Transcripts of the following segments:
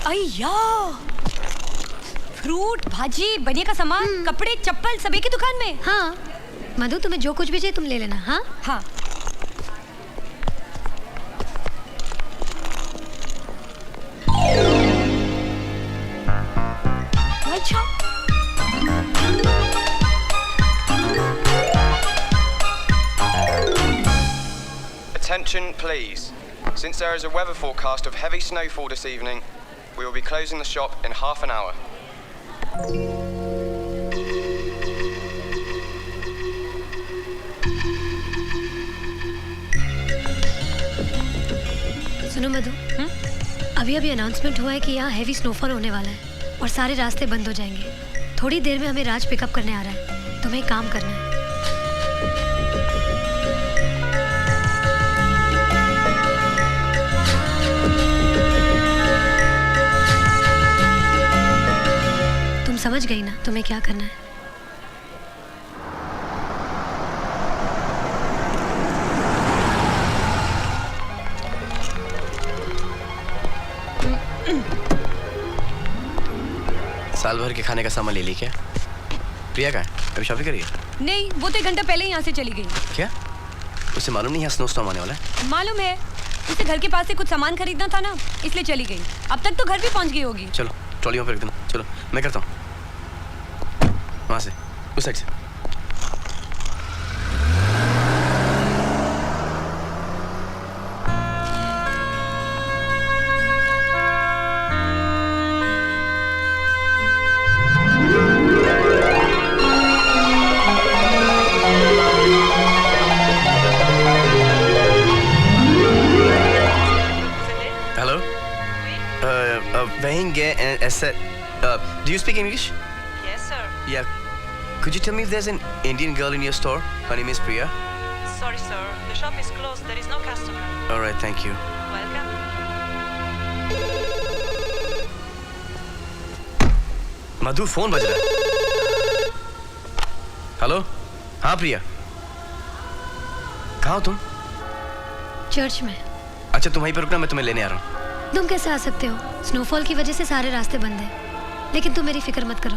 अय्या, fruit, भाजी, बनिए का सामान, कपड़े, चप्पल सब एक ही दुकान में। हाँ मधु, तुम्हें जो कुछ भी चाहिए तुम ले लेना। हाँ हाँ। अच्छा। Attention please. Since there is a weather forecast of heavy snowfall this evening, we will be closing the shop in half an hour. सुनो मधु, अभी अभी अनाउंसमेंट हुआ है कि यहाँ हैवी स्नोफॉल होने वाला है और सारे रास्ते बंद हो जाएंगे। थोड़ी देर में हमें राज पिकअप करने आ रहा है। तुम्हें एक काम करना है। तुम समझ गई ना तुम्हें क्या करना है? साल भर के खाने का सामान ले ली क्या? प्रिया का है? अभी शॉपिंग करी है? नहीं, वो तो 1 घंटा पहले ही यहाँ से चली गई। क्या? उसे मालूम नहीं यहाँ स्नो स्टॉर्म आने वाला है? मालूम है, उसे घर के पास से कुछ सामान खरीदना था ना, इसलिए चली गई। अब तक तो घर भी पहुँच गई होगी। चलो ट्रॉली में फेंक देना। चलो मैं करता हूँ, वहाँ से, उस साइड से। Do you speak English? Yes, sir. Yeah. Could you tell me if there's an Indian girl in your store? Her name is Priya. Sorry, sir. The shop is closed. There is no customer. All right, thank you. Welcome. Madhu, phone बज रहा है। Hello? हाँ प्रिया, कहाँ हो तुम? Church में। अच्छा तुम वहीं पर रुकना, मैं तुम्हें लेने आ रहा हूँ। तुम कैसे आ सकते हो? स्नोफॉल की वजह से सारे रास्ते बंद हैं। लेकिन तुम मेरी फिक्र मत करो,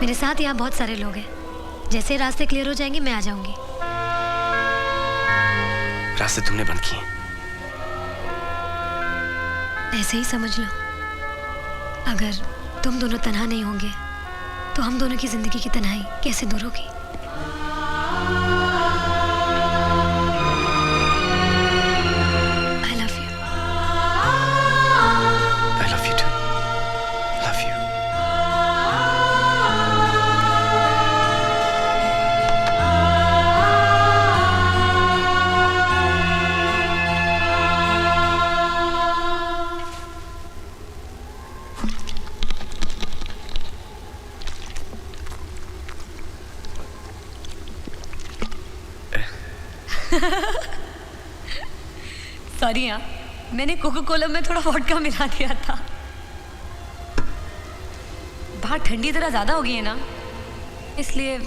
मेरे साथ यहाँ बहुत सारे लोग हैं। जैसे रास्ते क्लियर हो जाएंगे मैं आ जाऊंगी। रास्ते तुमने बंद किए? ऐसे ही समझ लो। अगर तुम दोनों तन्हा नहीं होंगे तो हम दोनों की जिंदगी की तन्हाई कैसे दूर होगी? सॉरी यार, मैंने कोको कोला में थोड़ा वोडका मिला दिया था। बाहर ठंडी तरह ज्यादा हो गई है ना, इसलिए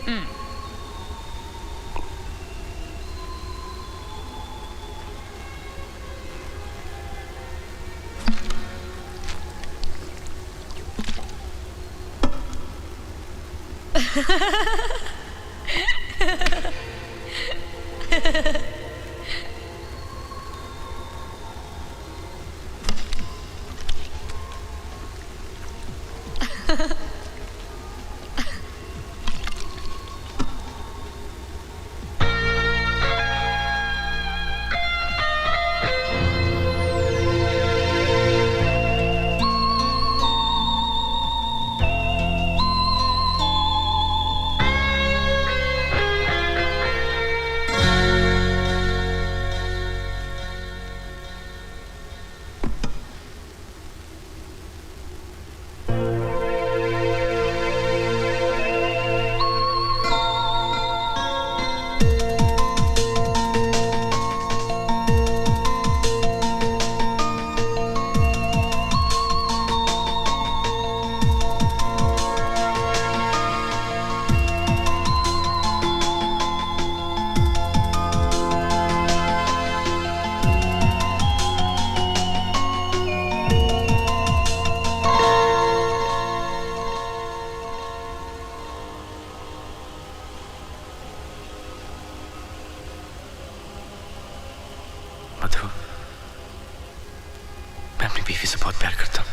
बीवी से बहुत प्यार करता हूँ।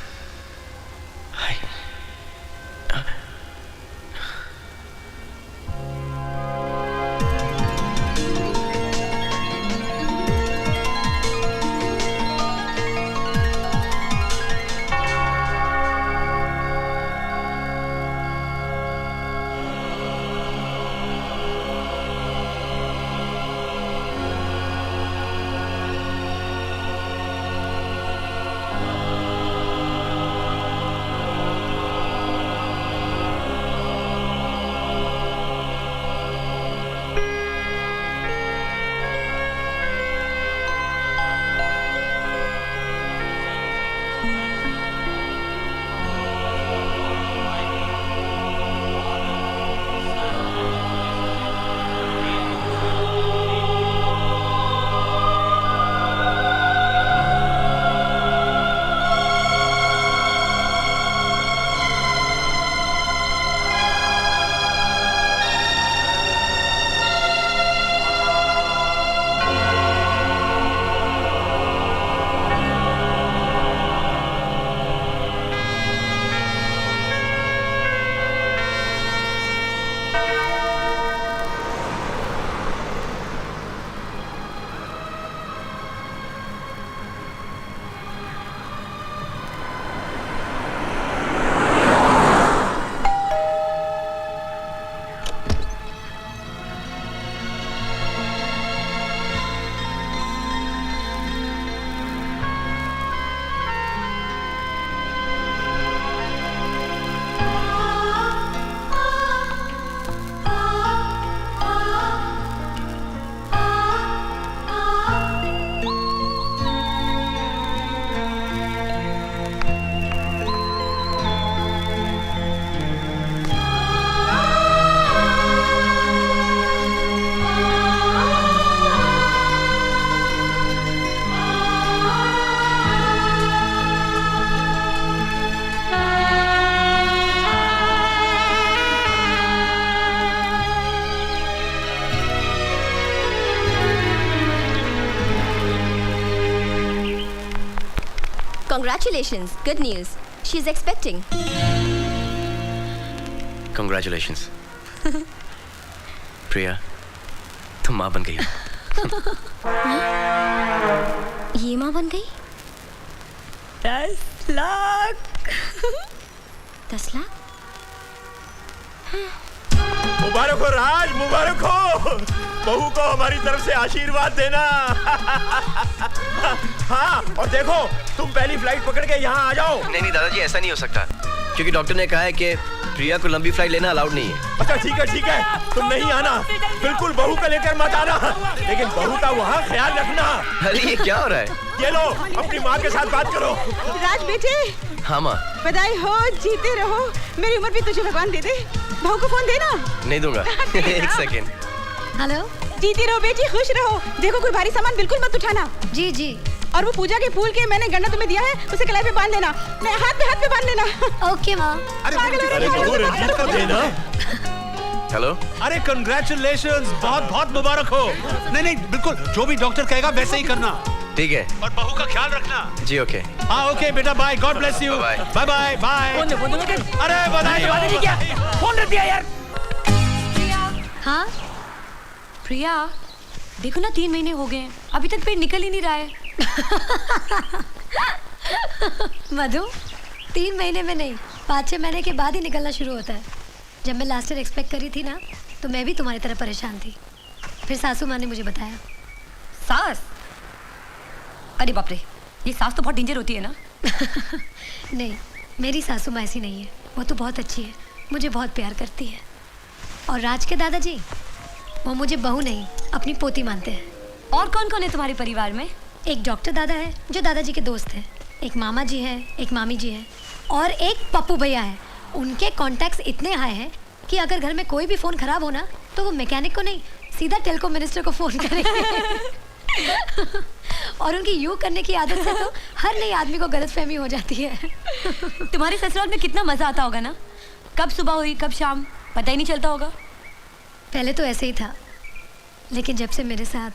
हाय। Congratulations. Good news. She's expecting. Congratulations. प्रिया, तुम माँ बन गई हो। ये माँ बन गई? 10 लाख। 10 लाख? मुबारक हो राज, मुबारक हो। बहू को हमारी तरफ से आशीर्वाद देना। हाँ, और देखो तुम पहली फ्लाइट पकड़ के यहाँ आ जाओ। नहीं दादाजी, ऐसा नहीं हो सकता, क्योंकि डॉक्टर ने कहा है कि प्रिया को लंबी फ्लाइट लेना अलाउड नहीं है। अच्छा ठीक है, तुम नहीं आना, बिल्कुल बहू को लेकर मत आना, लेकिन बहू का वहाँ ख्याल रखना। अरे ये क्या हो रहा है? ये लो, अपनी माँ के साथ बात करो। राज बेटे, हाँ माँ। बधाई हो, जीते रहो। मेरी उम्र भी तुझे भगवान दे दे। बहू को फोन देना। नहीं दूंगा। एक सेकेंड। हेलो। जीती रहो बेटी, खुश रहो। देखो कोई भारी सामान बिल्कुल मत उठाना। जी जी। और वो पूजा के फूल के मैंने गन्ना तुम्हें दिया है, उसे कलाई पे बांध देना। नहीं, हाथ पे बांध देना। ओके माँ। अरे बहू रंजीत को देना। हेलो। अरे कंग्रेचुलेशंस, बहुत बहुत मुबारक हो। नहीं बिल्कुल, जो भी डॉक्टर कहेगा वैसे ही करना। ठीक है। और बहू का ख्याल रखना। जी ओके। हाँ ओके बेटा, bye, god bless you. Bye bye bye. अरे बधाई हो। फोन रख दिया यार। हाँ प्रिया, देखो ना 3 महीने हो गए हैं, अभी तक पेट निकल ही नहीं रहा है। मधु, 3 महीने में नहीं, 5-6 महीने के बाद ही निकलना शुरू होता है। जब मैं लास्ट ईयर एक्सपेक्ट करी थी ना, तो मैं भी तुम्हारी तरह परेशान थी। फिर सासू माँ ने मुझे बताया। सास? अरे बाप रे, ये सास तो बहुत डेंजर होती है ना। नहीं, मेरी सासू माँ ऐसी नहीं है, वो तो बहुत अच्छी है, मुझे बहुत प्यार करती है। और राज के दादाजी, वो मुझे बहू नहीं, अपनी पोती मानते हैं। और कौन कौन है तुम्हारे परिवार में? एक डॉक्टर दादा है जो दादाजी के दोस्त हैं, एक मामा जी हैं, एक मामी जी हैं, और एक पप्पू भैया है। उनके कॉन्टैक्ट्स इतने हाई हैं कि अगर घर में कोई भी फ़ोन ख़राब हो ना, तो वो मैकेनिक को नहीं, सीधा टेलीकॉम मिनिस्टर को फ़ोन करेंगे। और उनकी यूँ करने की आदत से तो हर नई आदमी को गलतफहमी हो जाती है। तुम्हारे ससुराल में कितना मज़ा आता होगा ना, कब सुबह हुई कब शाम पता ही नहीं चलता होगा। पहले तो ऐसे ही था, लेकिन जब से मेरे साथ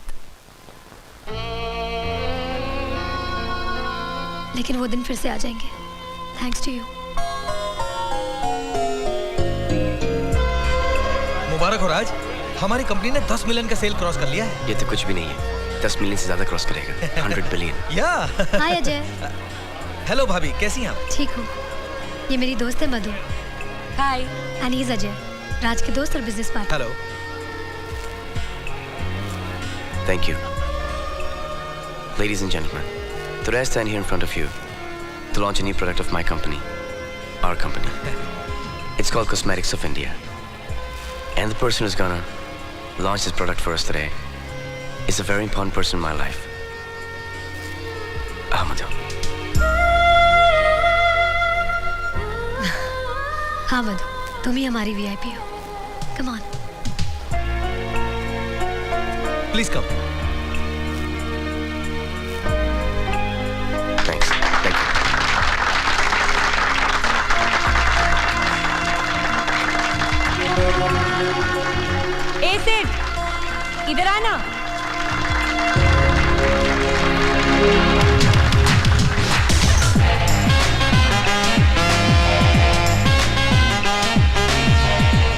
लेकिन वो दिन फिर से आ जाएंगे। Thanks to you. मुबारक हो राज, हमारी कंपनी ने 10 मिलियन का सेल क्रॉस कर लिया है। ये तो कुछ भी नहीं है, 10 मिलियन से ज्यादा क्रॉस करेगा। 100 बिलियन। या हाय अजय। हेलो भाभी, कैसी हैं आप? ठीक हूँ। ये मेरी दोस्त है मधु। हाय। एंड ही इज अजय, राज के दोस्त और business partner. Hello. Thank you. Ladies and gentlemen, today I stand here in front of you to launch a new product of my company, our company. It's called Cosmetics of India. And the person who's gonna launch this product for us today is a very important person in my life. Madhu. हाँ मधु, तुम ही हमारी VIP हो। Come on. Please come. Thanks. Thank you. ए सेठ, इधर आना।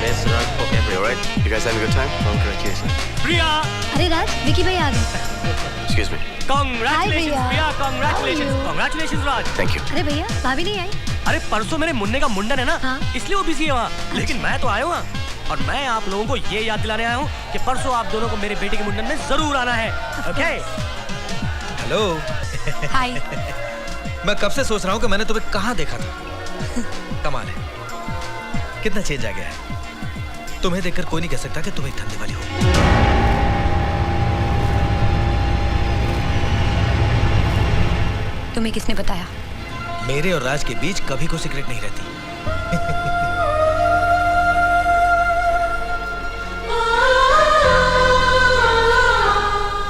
Miss Raj, okay, you alright? You guys having a good time? Congratulations. प्रिया, अरे राज, विकी भाई आ गए। Excuse me. congratulations भैया। प्रिया, congratulations, congratulations Raj. Thank you. अरे भैया, भाभी नहीं आई? अरे परसों मेरे मुन्ने का मुंडन है ना, हाँ। इसलिए वो बिजी है वहाँ। लेकिन मैं तो आया हूँ वहाँ। और मैं आप लोगों को ये याद दिलाने आया हूँ कि परसों आप दोनों को मेरे बेटे के मुंडन में जरूर आना है। ओके? हेलो। हाय। मैं कब से सोच रहा हूँ कि मैंने तुम्हें कहाँ देखा था। कमाल है, कितना चेंज आ गया है। तुम्हें देखकर कोई नहीं कह सकता कि तुम एक धंधे वाली हो। तुम्हें किसने बताया? मेरे और राज के बीच कभी कोई सीक्रेट नहीं रहती।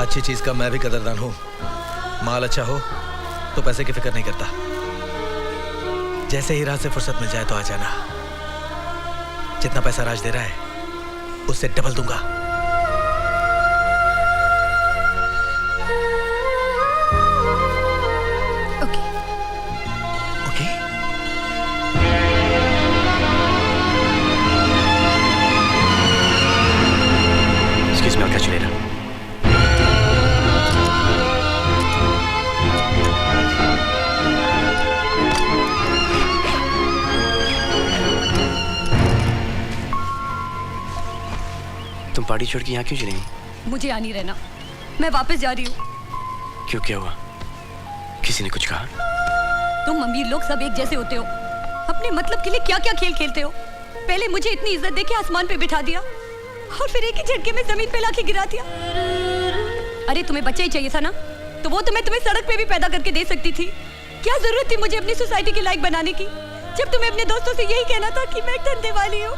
अच्छी चीज का मैं भी कदरदान हूं। माल अच्छा हो तो पैसे की फिक्र नहीं करता। जैसे ही राज से फुर्सत मिल जाए तो आ जाना। जितना पैसा राज दे रहा है उससे डबल दूंगा। Okay. Okay? Excuse me, I'll catch you later. तुम पार्टी छोड़ के यहाँ क्यों चली गई? मुझे यहाँ नहीं रहना, मैं वापस जा रही हूँ। क्यों, क्या हुआ? किसी ने कुछ कहा? तुम अमीर लोग सब एक जैसे होते हो, अपने मतलब के लिए क्या क्या खेल खेलते हो। पहले मुझे इतनी इज्जत देके आसमान पे बिठा दिया और फिर एक ही झटके में जमीन पे लाके गिरा दिया। अरे तुम्हें बच्चा ही चाहिए था ना, तो वो तो मैं तुम्हें सड़क पे भी पैदा करके दे सकती थी। क्या जरूरत थी मुझे अपनी सोसाइटी के लायक बनाने की, जब तुम्हें अपने दोस्तों से यही कहना था कि मैं एक धंधे वाली हूँ।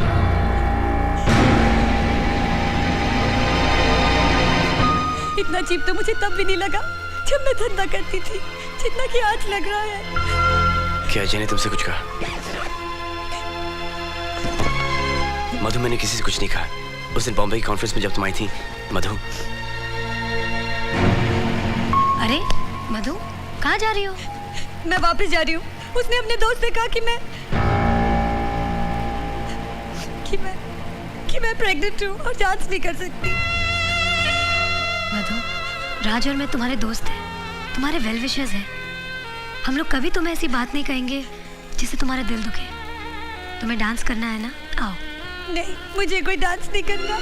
इतना चीप तो मुझे तब भी नहीं लगा जब मैं धंधा करती थी, जितना कि आज लग रहा है। क्या अजय ने तुमसे कुछ कहा? मधु, मैंने किसी से कुछ नहीं कहा। उस दिन बॉम्बे की कॉन्फ्रेंस में जब तुम आई थी, मधु। अरे मधु, कहाँ जा रही हो? मैं वापस जा रही हूँ। उसने अपने दोस्त से कहा कि मैं प्रेग्नेंट हूँ और जांच नहीं कर सकती। मधु, राज और मैं तुम्हारे दोस्त हैं, तुम्हारे वेल विशर्स हैं। हम लोग कभी तुम्हें ऐसी बात नहीं कहेंगे जिससे तुम्हारा दिल दुखे। तुम्हें डांस करना है ना, आओ। नहीं, मुझे कोई डांस नहीं करना।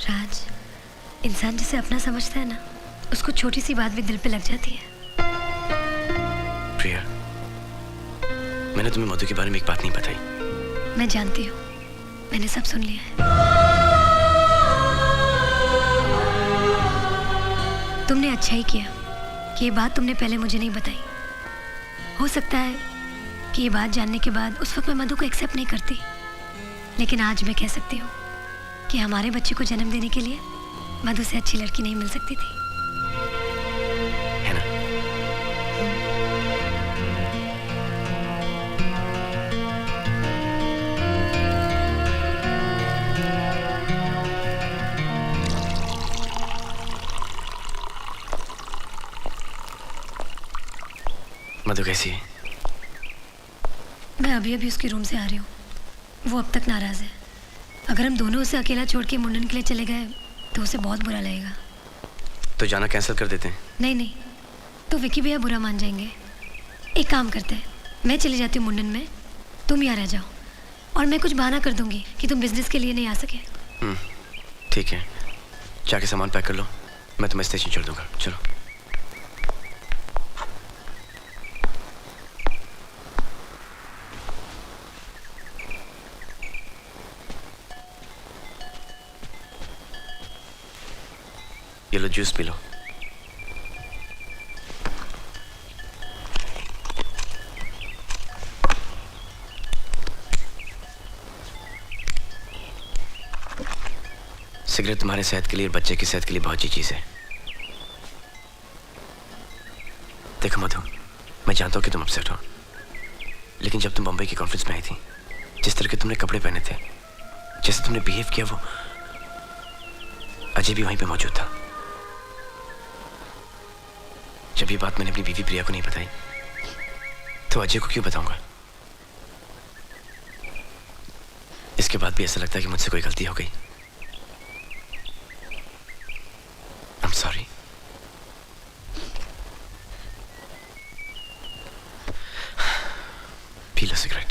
राज, इंसान जिसे अपना समझता है ना, उसको छोटी सी बात भी दिल पे लग जाती है। प्रिया, मैंने तुम्हें मधु के बारे में एक बात नहीं बताई। मैं जानती हूँ, मैंने सब सुन लिया है। तुमने अच्छा ही किया कि ये बात तुमने पहले मुझे नहीं बताई। हो सकता है कि ये बात जानने के बाद उस वक्त मैं मधु को एक्सेप्ट नहीं करती, लेकिन आज मैं कह सकती हूँ कि हमारे बच्चे को जन्म देने के लिए मधु से अच्छी लड़की नहीं मिल सकती थी। है ना? मधु कैसी है? मैं अभी अभी उसके रूम से आ रही हूँ। वो अब तक नाराज़ है। अगर हम दोनों उसे अकेला छोड़ के मुंडन के लिए चले गए तो उसे बहुत बुरा लगेगा। तो जाना कैंसिल कर देते हैं? नहीं नहीं, तो विकी भैया बुरा मान जाएंगे। एक काम करते हैं, मैं चली जाती हूँ मुंडन में, तुम यहाँ रह जाओ और मैं कुछ बहाना कर दूंगी कि तुम बिजनेस के लिए नहीं आ सके। ठीक है, जाके सामान पैक कर लो, मैं तुम्हें स्टेशन छोड़ दूंगा। चलो। ये लो जूस पी लो। सिगरेट तुम्हारे सेहत के लिए और बच्चे की सेहत के लिए बहुत अच्छी चीज है। देखो मधु, मैं जानता हूं कि तुम अपसेट हो, लेकिन जब तुम बम्बई की कॉन्फ्रेंस में आई थी, जिस तरह के तुमने कपड़े पहने थे, जैसे तुमने बिहेव किया, वो अजय भी वहीं पे मौजूद था। जब ये बात मैंने अपनी बीवी प्रिया को नहीं बताई, तो अजय को क्यों बताऊंगा? इसके बाद भी ऐसा लगता है कि मुझसे कोई गलती हो गई। I'm sorry. P low cigarette.